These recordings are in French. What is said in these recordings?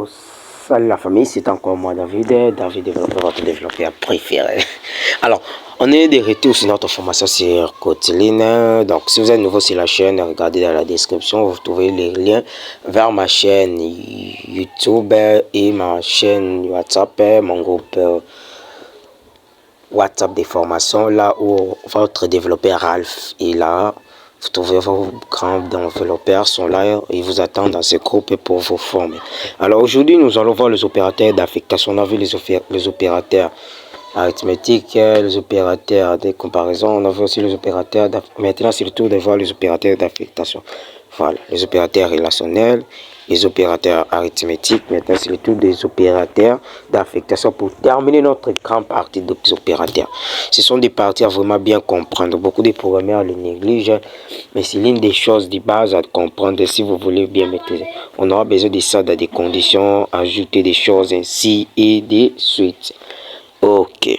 Alors, salut la famille, c'est encore moi David, développeur, votre développeur préféré. Alors, on est de retour sur notre formation sur Kotlin. Donc, si vous êtes nouveau sur la chaîne, regardez dans la description, vous trouvez les liens vers ma chaîne YouTube et ma chaîne WhatsApp, mon groupe WhatsApp des formations, là où votre développeur Ralph est là. Vous trouvez vos grands développeurs sont là, ils vous attendent dans ce groupe pour vous former. Alors aujourd'hui, nous allons voir les opérateurs d'affectation. On a vu les opérateurs arithmétiques, les opérateurs de comparaison. On a vu aussi les opérateurs maintenant, c'est le tour de voir les opérateurs d'affectation. Voilà, les opérateurs relationnels, les opérateurs arithmétiques. Maintenant, c'est le tour des opérateurs d'affectation pour terminer notre grande partie des opérateurs. Ce sont des parties à vraiment bien comprendre. Beaucoup de programmeurs les négligent, mais c'est l'une des choses de base à comprendre si vous voulez bien maîtriser. On aura besoin de ça dans des conditions, ajouter des choses ainsi et de suite. Ok.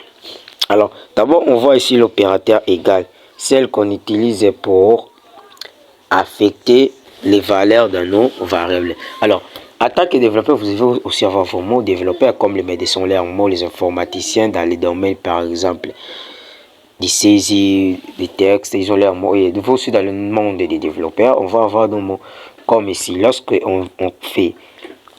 Alors, d'abord, on voit ici l'opérateur égal, celle qu'on utilise pour affecter les valeurs de nos variables. Alors, en tant que développeur, vous devez aussi avoir vos mots développeurs comme les médecins, leurs mots, les informaticiens dans les domaines, par exemple, des saisies, des textes, ils ont leurs mots. Et vous aussi dans le monde des développeurs, on va avoir nos mots comme ici. Lorsqu'on fait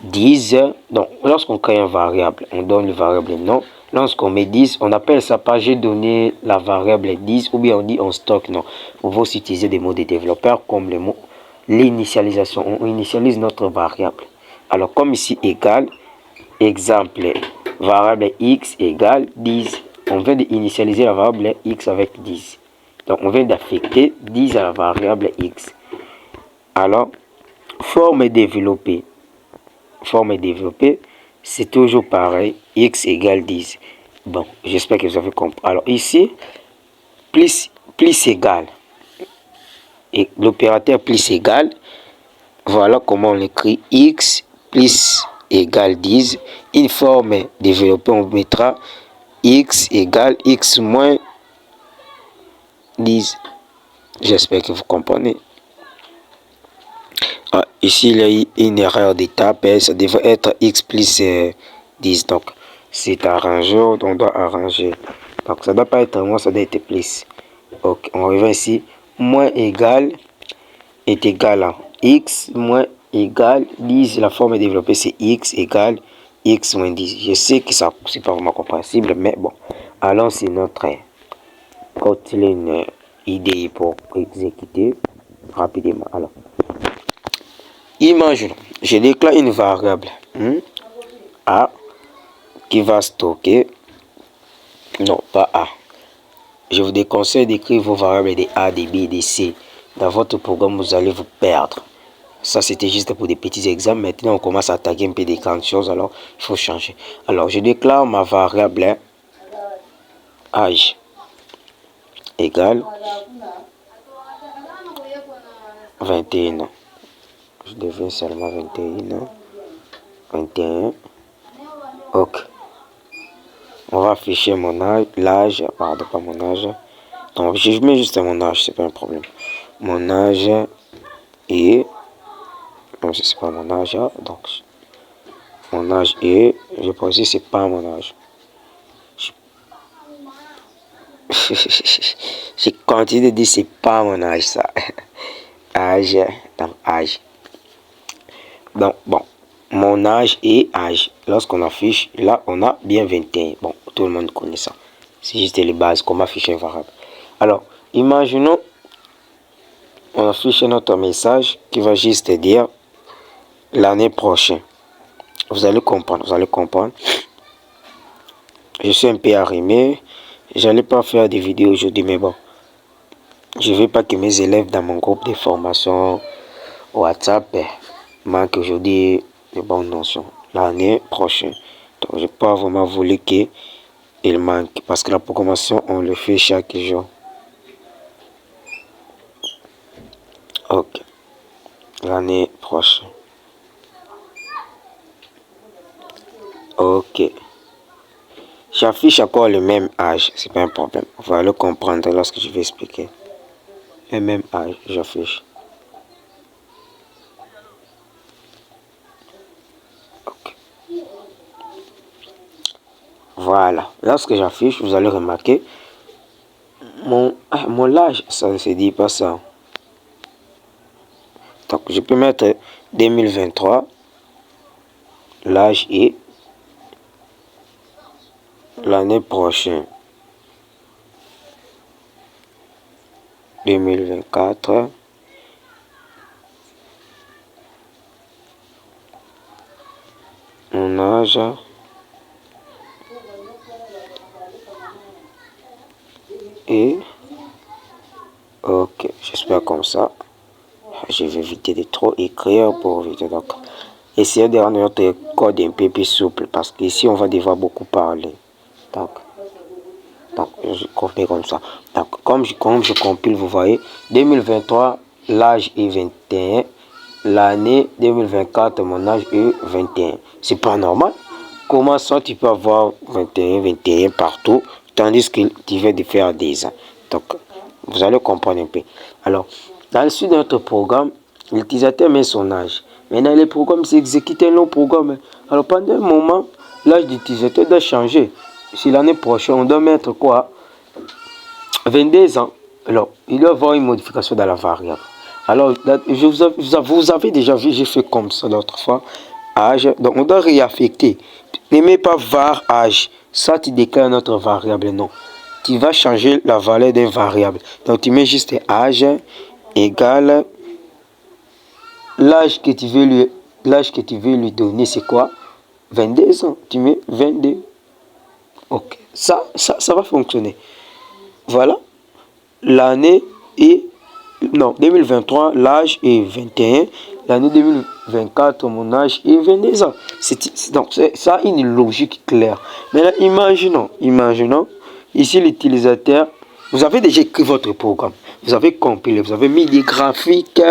10, donc lorsqu'on crée une variable, on donne le variable nom. Lorsqu'on met 10, on appelle ça pas j'ai donné la variable 10 ou bien on dit on stocke. Non, on va aussi utiliser des mots de développeurs comme le mot l'initialisation. On initialise notre variable. Alors comme ici égal, exemple, variable x égale 10. On vient d'initialiser la variable x avec 10. Donc on vient d'affecter 10 à la variable x. Alors, forme développée. Forme développée, c'est toujours pareil, x égale 10. Bon, j'espère que vous avez compris. Alors ici, plus égal, et l'opérateur plus égal, voilà comment on écrit x plus égale 10. Une forme développée, on mettra x égale x moins 10. J'espère que vous comprenez. Ah, ici, il y a eu une erreur d'étape, ça devrait être x plus 10. Donc, c'est arrangé, on doit arranger. Donc, ça ne doit pas être moins, ça doit être plus. Ok, on revient ici. Moins égal est égal à x moins égal 10. La forme développée, c'est x égale x moins 10. Je sais que ça c'est pas vraiment compréhensible, mais bon. Alors, c'est notre Kotlin idée pour exécuter rapidement. Alors, imaginons, je déclare une variable A qui va stocker, non pas A. Je vous déconseille d'écrire vos variables de A, de B, de C. Dans votre programme, vous allez vous perdre. Ça, c'était juste pour des petits exemples. Maintenant, on commence à attaquer un peu des grandes choses, alors il faut changer. Alors, je déclare ma variable âge égale 21 ans. Je deviens seulement 21 ans. 21. Ok. On va afficher mon âge, l'âge, pardon, pas mon âge. Donc, je mets juste mon âge, c'est pas un problème. Mon âge est, non, c'est pas mon âge, donc, mon âge est, je pense que c'est pas mon âge. J'ai continué de dire c'est pas mon âge, ça. Âge, donc, âge. Donc, bon, mon âge et âge. Lorsqu'on affiche, là, on a bien 21. Bon, tout le monde connaît ça. C'est juste les bases, comment afficher un variable. Alors, imaginons, on affiche notre message qui va juste dire l'année prochaine. Vous allez comprendre, vous allez comprendre. Je suis un peu arrimé. J'allais pas faire des vidéos aujourd'hui, mais bon. Je veux pas que mes élèves dans mon groupe de formation WhatsApp manquent aujourd'hui de bonnes notions. L'année prochaine. Donc, j'ai pas vraiment voulu qu'il manque. Parce que la programmation, on le fait chaque jour. Ok. L'année prochaine. Ok. J'affiche encore le même âge. C'est pas un problème. On va le comprendre lorsque je vais expliquer. Le même âge, j'affiche. Ok. Voilà. Lorsque j'affiche, vous allez remarquer mon âge. Ça ne se dit pas ça. Donc, je peux mettre 2023. L'âge est l'année prochaine. 2024. Mon âge est... Ok, j'espère comme ça. Je vais éviter de trop écrire pour éviter. Donc, essayez de rendre notre code un peu plus souple parce qu'ici, on va devoir beaucoup parler. Donc je copie comme ça. Donc, comme je compile, vous voyez, 2023, l'âge est 21. L'année 2024, mon âge est 21. C'est pas normal. Comment ça, tu peux avoir 21 partout, tandis que tu viens de faire 10 ans. Donc, vous allez comprendre un peu. Alors, dans le suite de notre programme, l'utilisateur met son âge. Maintenant, le programme s'exécute un long programme. Alors, pendant un moment, l'âge d'utilisateur doit changer. Si l'année prochaine, on doit mettre quoi? 22 ans. Alors, il doit y avoir une modification dans la variable. Alors, vous avez déjà vu, j'ai fait comme ça l'autre fois. Âge. Donc, on doit réaffecter. Ne mets pas var âge. Ça, tu déclares notre variable. Non. Tu vas changer la valeur d'une variable. Donc, tu mets juste âge égale l'âge que tu veux lui donner, c'est quoi? 22 ans. Tu mets 22. Ok. Ça va fonctionner. Voilà. L'année est... Non, 2023, l'âge est 21. L'année 2024, mon âge est 22 ans. Donc, ça a une logique claire. Maintenant, imaginons, ici l'utilisateur, vous avez déjà écrit votre programme. Vous avez compilé, vous avez mis des graphiques.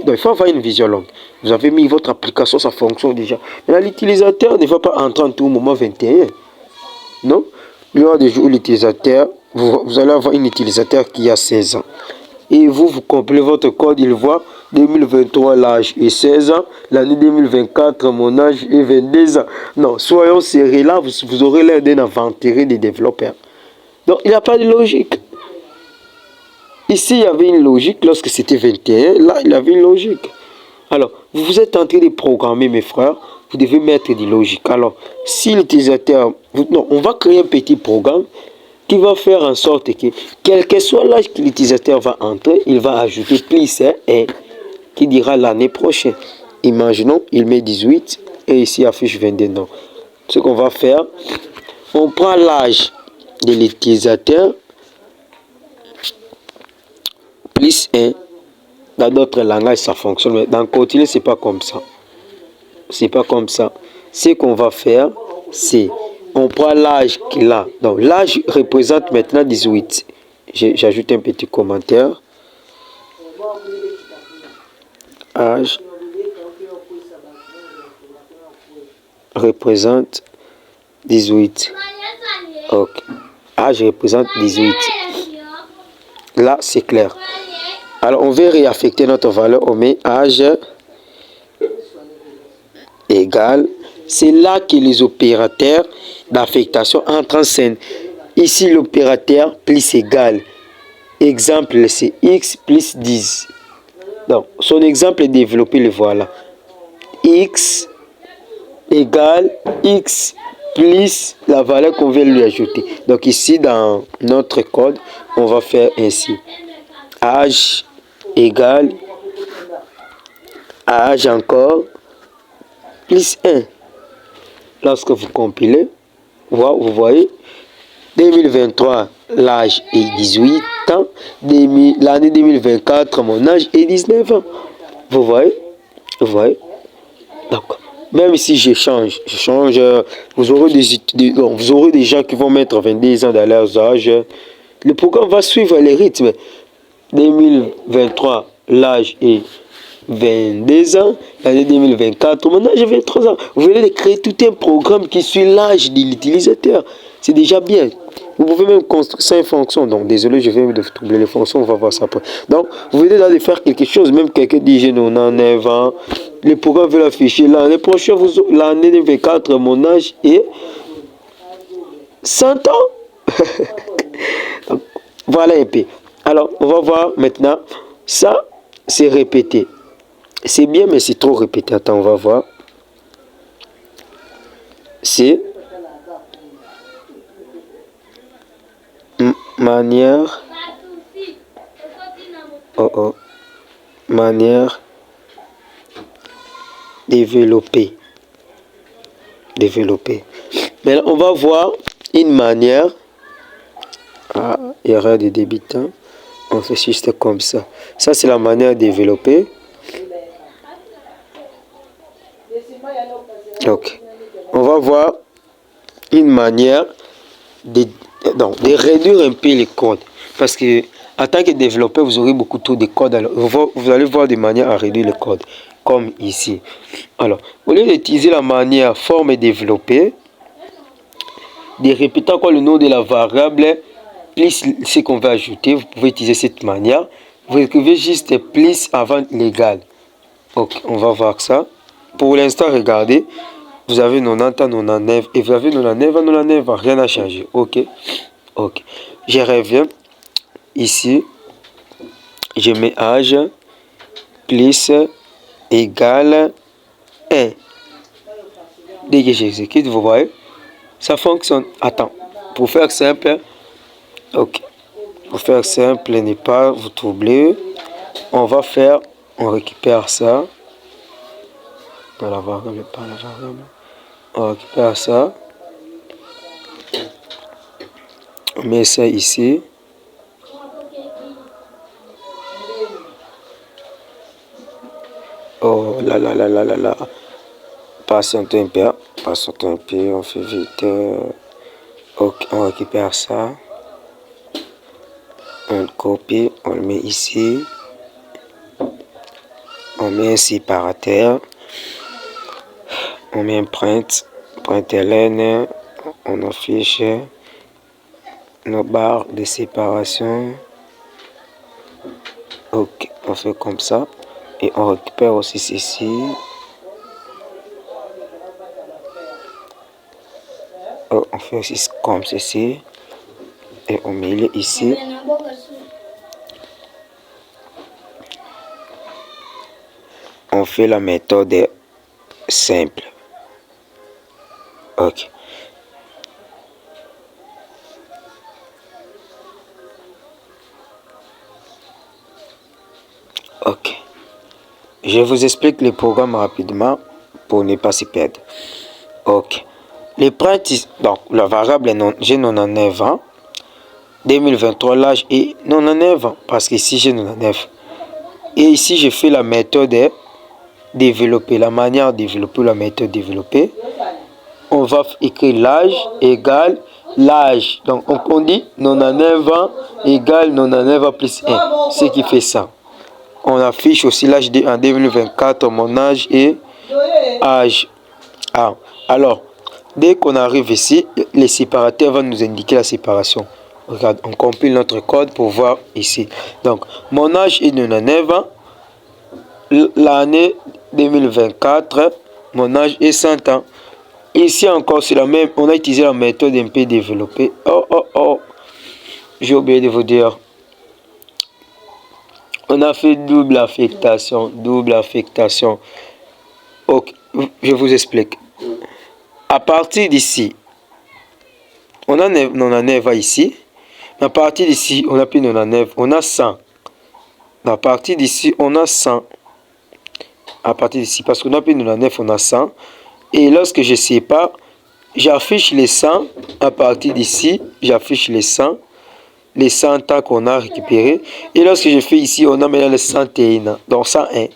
Donc, il faut avoir une vision longue. Vous avez mis votre application, ça fonctionne déjà. Maintenant, l'utilisateur ne va pas entrer en tout moment 21. Non? Il y aura des jours où l'utilisateur, vous allez avoir un utilisateur qui a 16 ans. Et vous compilez votre code, il voit 2023, l'âge est 16 ans. L'année 2024, mon âge est 22 ans. Non, soyons sérieux, là, vous aurez l'air d'un aventurier des développeurs. Donc, il n'y a pas de logique. Ici, il y avait une logique lorsque c'était 21. Là, il y avait une logique. Alors, vous êtes en train de programmer, mes frères. Vous devez mettre des logiques. Alors, si l'utilisateur... Non, on va créer un petit programme qui va faire en sorte que, quel que soit l'âge que l'utilisateur va entrer, il va ajouter plus un qui dira l'année prochaine. Imaginons, il met 18 et ici affiche 22 ans. Ce qu'on va faire, on prend l'âge de l'utilisateur plus 1. Dans d'autres langages, ça fonctionne, mais dans Kotlin, c'est pas comme ça. C'est pas comme ça. Ce qu'on va faire, c'est on prend l'âge qu'il a. Donc l'âge représente maintenant 18. J'ajoute un petit commentaire. Âge représente 18. Ok. Âge représente 18. Là, c'est clair. Alors, on veut réaffecter notre valeur. On met âge égale. C'est là que les opérateurs d'affectation entrent en scène. Ici, l'opérateur plus égal. Exemple, c'est x plus 10. Donc, son exemple est développé, le voilà. X égale x plus la valeur qu'on vient lui ajouter. Donc, ici, dans notre code, on va faire ainsi. Âge égale âge encore plus 1. Lorsque vous compilez, vous voyez, 2023, l'âge est 18 ans. L'année 2024, mon âge est 19 ans. Vous voyez? Vous voyez? Donc, même si je change, vous aurez des gens qui vont mettre 22 ans dans leurs âges. Le programme va suivre les rythmes. 2023, l'âge est 22 ans. L'année 2024, mon âge est 23 ans. Vous venez de créer tout un programme qui suit l'âge de l'utilisateur. C'est déjà bien. Vous pouvez même construire 5 fonctions. Donc, désolé, je viens de troubler les fonctions. On va voir ça après. Donc, vous venez là de faire quelque chose. Même quelqu'un dit j'ai 99 ans. Le programme veut l'afficher. L'année prochaine, l'année 2024, mon âge est 100 ans. Donc, voilà un peu. Alors, on va voir maintenant. Ça, c'est répété. C'est bien, mais c'est trop répété. Attends, on va voir. C'est manière. Manière développer. Maintenant, on va voir une manière. Ah, erreur de débutant. On fait juste comme ça. Ça, c'est la manière développée. Ok. On va voir une manière de réduire un peu les codes. Parce que en tant que développeur, vous aurez beaucoup trop de codes. Alors, vous allez voir des manières à réduire les codes. Comme ici. Alors, au lieu d'utiliser la manière forme développée, de répéter encore le nom de la variable, plus ce qu'on va ajouter, vous pouvez utiliser cette manière. Vous écrivez juste plus avant l'égal. Ok, on va voir ça. Pour l'instant, regardez. Vous avez 90 à 99 et vous avez 99 à 99, rien n'a changé. Ok. Ok. Je reviens ici. Je mets âge plus égal 1. Dès que j'exécute, vous voyez, ça fonctionne. Attends, pour faire simple, ok. Pour faire simple, ne pas vous troubler, on va faire, on récupère ça. Dans la variable, pas la variable. On récupère ça. On met ça ici. Oh là là là là là là. Patientez un peu. Patientez un peu. On fait vite. Ok, on récupère ça. On le copie. On le met ici. On met un séparateur. On met un print. Print ln. On affiche nos barres de séparation. Ok, on fait comme ça. Et on récupère aussi ceci. Oh, on fait aussi comme ceci. Et on met ici. On fait la méthode simple. Ok. Ok. Je vous explique le programme rapidement pour ne pas s'y perdre. Ok. Les prêts, donc la variable j'ai 99 ans. 2023, l'âge est 99 ans. Parce qu'ici j'ai 99. Et ici, je fais la méthode développer. La manière de développer la méthode développer. On va écrire l'âge égale l'âge. Donc on dit 99 ans égale 99 ans plus 1. Ce qui fait ça. On affiche aussi l'âge en 2024. Mon âge est âge. Ah, alors, dès qu'on arrive ici, les séparateurs vont nous indiquer la séparation. Regarde, on compile notre code pour voir ici. Donc, mon âge est 99 ans. L'année 2024, mon âge est 100 ans. Ici encore, c'est la même. On a utilisé la méthode un peu développée. Oh. J'ai oublié de vous dire. On a fait double affectation. Ok, je vous explique. À partir d'ici, on a 99 ici. À partir d'ici, on a plus 99, on a 100. À partir d'ici, on a 100. À partir d'ici, parce qu'on a plus 99, on a 100. Et lorsque je ne sais pas, j'affiche les 100. À partir d'ici, j'affiche les 100. Les 100 temps qu'on a récupéré. Et lorsque je fais ici, on a maintenant les 101. Donc 101.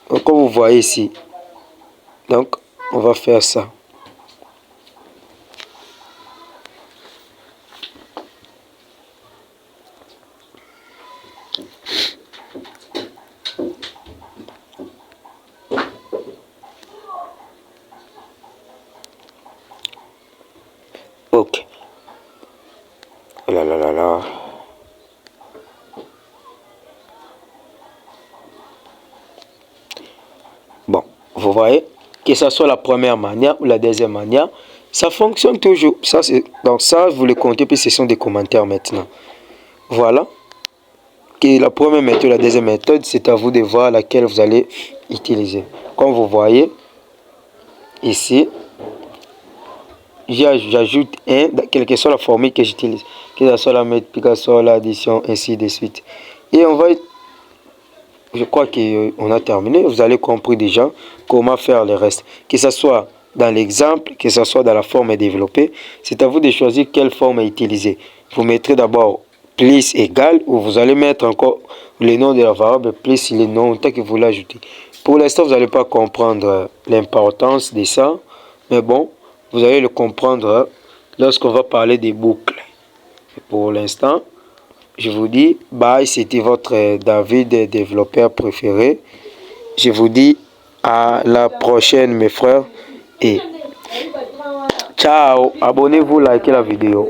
Donc, comme vous voyez ici. Donc, on va faire ça. Ok. Oh là là là là. Bon, vous voyez, que ce soit la première manière ou la deuxième manière, Ça fonctionne toujours. Ça, donc ça, vous le comptez, puis ce sont des commentaires maintenant. Voilà. Et la première méthode, la deuxième méthode, c'est à vous de voir laquelle vous allez utiliser. Comme vous voyez, ici, j'ajoute un, quelle que soit la formule que j'utilise. Que ce soit la multiplication, que ce soit l'addition, ainsi de suite. Et on va... Je crois qu'on a terminé. Vous allez comprendre déjà comment faire le reste. Que ce soit dans l'exemple, que ce soit dans la forme développée, c'est à vous de choisir quelle forme utiliser. Vous mettrez d'abord plus égal ou vous allez mettre encore le nom de la variable plus le nom tant que vous l'ajoutez. Pour l'instant, vous n'allez pas comprendre l'importance de ça, mais bon, vous allez le comprendre lorsqu'on va parler des boucles. Pour l'instant, je vous dis bye, c'était votre David, développeur préféré. Je vous dis à la prochaine mes frères et ciao, abonnez-vous, likez la vidéo.